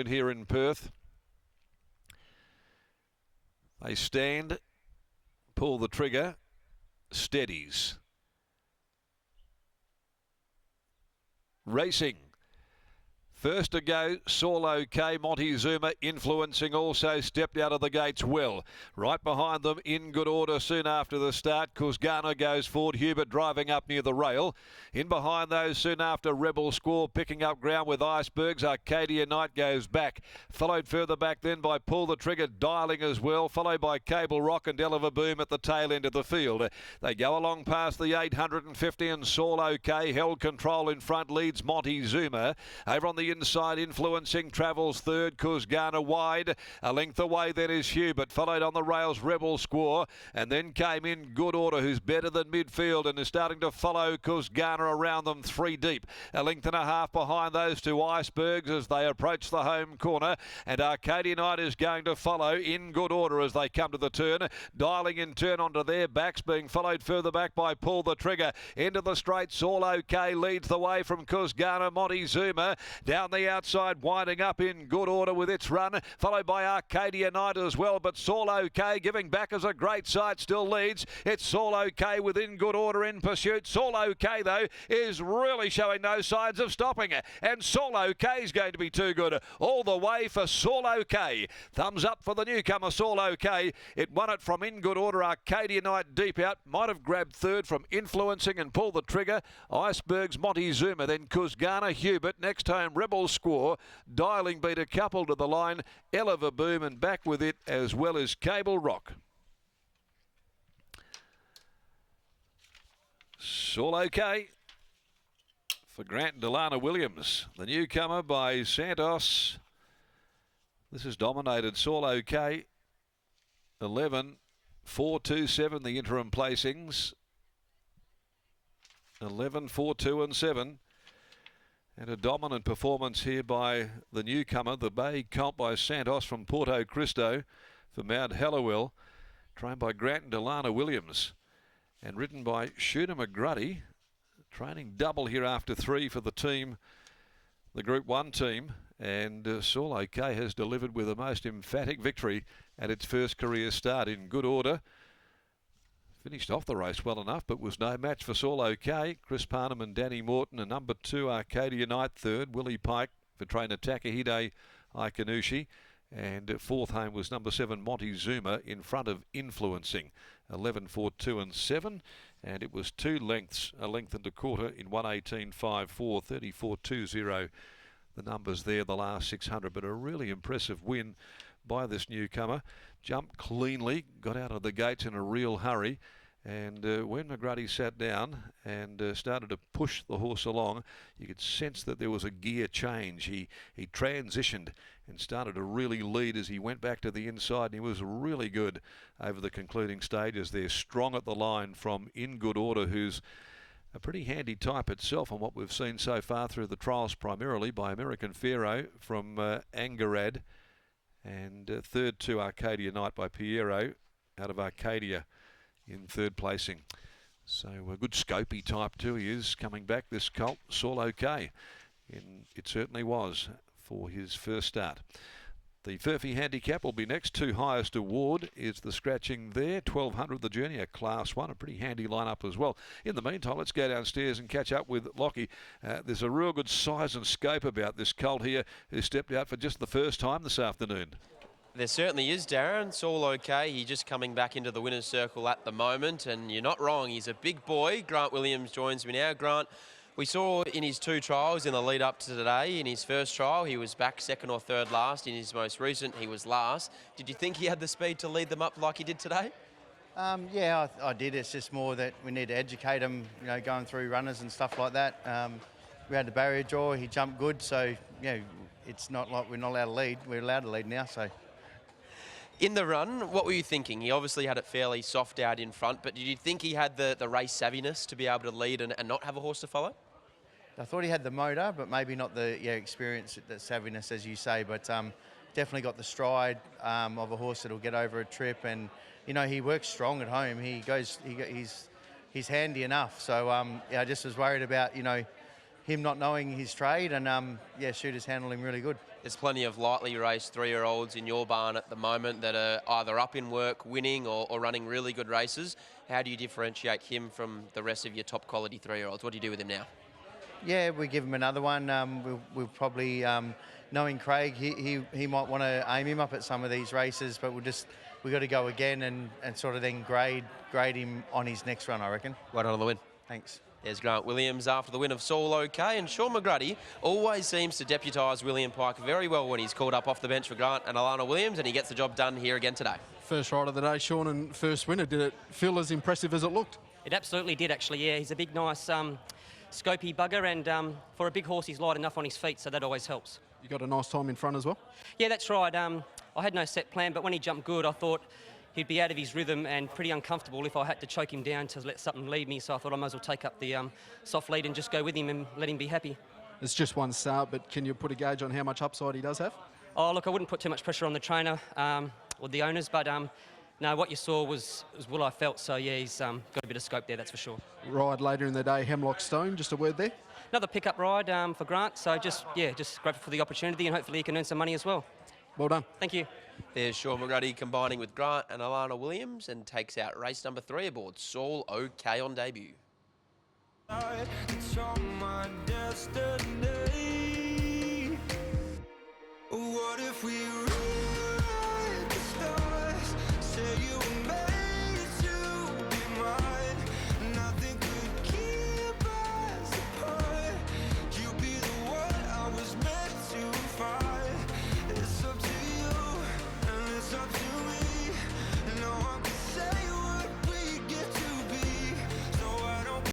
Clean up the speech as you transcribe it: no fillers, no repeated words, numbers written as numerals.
here in Perth. They stand, pull the trigger, steadies. Racing. First to go, SAULOK, Montezuma influencing also stepped out of the gates well. Right behind them in good order soon after the start. Kuzgana goes forward, Hubert driving up near the rail. In behind those soon after Rebel Squaw picking up ground with Icebergs. Arcadia Knight goes back. Followed further back then by Pull the Trigger, Dialing as well. Followed by Cable Rock and Delava Boom at the tail end of the field. They go along past the 850 and SAULOK held control in front, leads Montezuma. Over on the inside influencing travels third, Kuzgana wide. A length away then is Hubert, followed on the rails Rebel Squaw, and then came in good order, who's better than midfield and is starting to follow Kuzgana around them three deep. A length and a half behind those two Icebergs as they approach the home corner, and Arcadia Knight is going to follow in good order as they come to the turn. Dialing in turn onto their backs, being followed further back by Pull the Trigger. Into the straight, SAULOK leads the way from Kuzgana. Montezuma down the outside, winding up in good order with its run, followed by Arcadia Knight as well, but SAULOK giving back as a great sight still leads. It's SAULOK within good order in pursuit. SAULOK though is really showing no signs of stopping, and SAULOK is going to be too good all the way for SAULOK. Thumbs up for the newcomer SAULOK. It won it from in good order. Arcadia Knight deep out, might have grabbed third from influencing and Pull the Trigger. Icebergs, Montezuma, then Kuzgana, Hubert, next home Rebel Squaw. Dialing beat a couple to the line. Delava Boom and back with it, as well as Cable Rock. SAULOK for Grant and Delana Williams. The newcomer by Santos. This is dominated. SAULOK 11-4-2-7 the interim placings. 11-4-2 and 7. And a dominant performance here by the newcomer, the Bay Comp by Santos from Porto Cristo for Mount Hallowell, trained by Grant and Delana Williams and ridden by Shooter McGruddy. Training double here after 3 for the team, the Group 1 team. And SAULOK has delivered with a most emphatic victory at its first career start in good order. Finished off the race well enough, but was no match for SAULOK. Chris Parnham and Danny Morton, and number 2 Arcadia Knight third. Willie Pike for trainer Takahide Ikanushi. And fourth home was number 7 Montezuma in front of Influencing. 11-4-2 and 7. And it was 2 lengths, a length and a quarter in 1:18.54, 34.20. The numbers there, the last 600, but a really impressive win by this newcomer. Jumped cleanly, got out of the gates in a real hurry, and when McGruddy sat down and started to push the horse along, you could sense that there was a gear change. He transitioned and started to really lead as he went back to the inside, and he was really good over the concluding stages there. Strong at the line from In Good Order, who's a pretty handy type itself on what we've seen so far through the trials, primarily by American Pharaoh from Angarad. And third to Arcadia Knight by Piero out of Arcadia in third placing. So a good scopy type too. He is coming back, this colt, SAULOK. And it certainly was for his first start. The Furphy Handicap will be next. 2 highest award is the scratching there. 1200 the journey, a class 1, a pretty handy lineup as well. In the meantime, let's go downstairs and catch up with Lockie. There's a real good size and scope about this colt here, who stepped out for just the first time this afternoon. There certainly is, Darren. SAULOK, he's just coming back into the winner's circle at the moment, and you're not wrong, he's a big boy. Grant Williams joins me now. Grant, we saw in his 2 trials in the lead up to today, in his first trial, he was back 2nd or 3rd last. In his most recent, he was last. Did you think he had the speed to lead them up like he did today? Yeah, I did. It's just more that we need to educate him, you know, going through runners and stuff like that. We had the barrier draw, he jumped good, so, you know, it's not like we're not allowed to lead. We're allowed to lead now, so. In the run, what were you thinking? He obviously had it fairly soft out in front, but did you think he had the race savviness to be able to lead and not have a horse to follow? I thought he had the motor, but maybe not the experience, the savviness, as you say. But definitely got the stride of a horse that'll get over a trip, and you know he works strong at home. He's handy enough. So I just was worried about him not knowing his trade, and Shooter's handled him really good. There's plenty of lightly raced 3-year-olds in your barn at the moment that are either up in work, winning, or running really good races. How do you differentiate him from the rest of your top quality 3-year-olds? What do you do with him now? Yeah, we give him another one. We'll probably, knowing Craig, he might want to aim him up at some of these races, but we got to go again and sort of then grade him on his next run, I reckon. Well done on the win. Thanks. There's Grant Williams after the win of SAULOK, and Sean McGruddy always seems to deputise William Pike very well when he's called up off the bench for Grant and Alana Williams, and he gets the job done here again today. First ride of the day, Sean, and first winner. Did it feel as impressive as it looked? It absolutely did, actually, yeah. He's a big, nice, scopy bugger, and for a big horse, he's light enough on his feet, so that always helps. You got a nice time in front as well? Yeah, that's right. I had no set plan, but when he jumped good, I thought he'd be out of his rhythm and pretty uncomfortable if I had to choke him down to let something lead me, so I thought I might as well take up the soft lead and just go with him and let him be happy. It's just one start, but can you put a gauge on how much upside he does have? Oh, look, I wouldn't put too much pressure on the trainer or the owners, but no, what you saw was what I felt, so yeah, he's got a bit of scope there, that's for sure. Ride later in the day, Hemlock Stone, just a word there? Another pickup ride for Grant, so just grateful for the opportunity, and hopefully he can earn some money as well. Well done. Thank you. There's Sean McGruddy combining with Grant and Alana Williams and takes out race number 3 aboard SAULOK on debut. It's on my desk.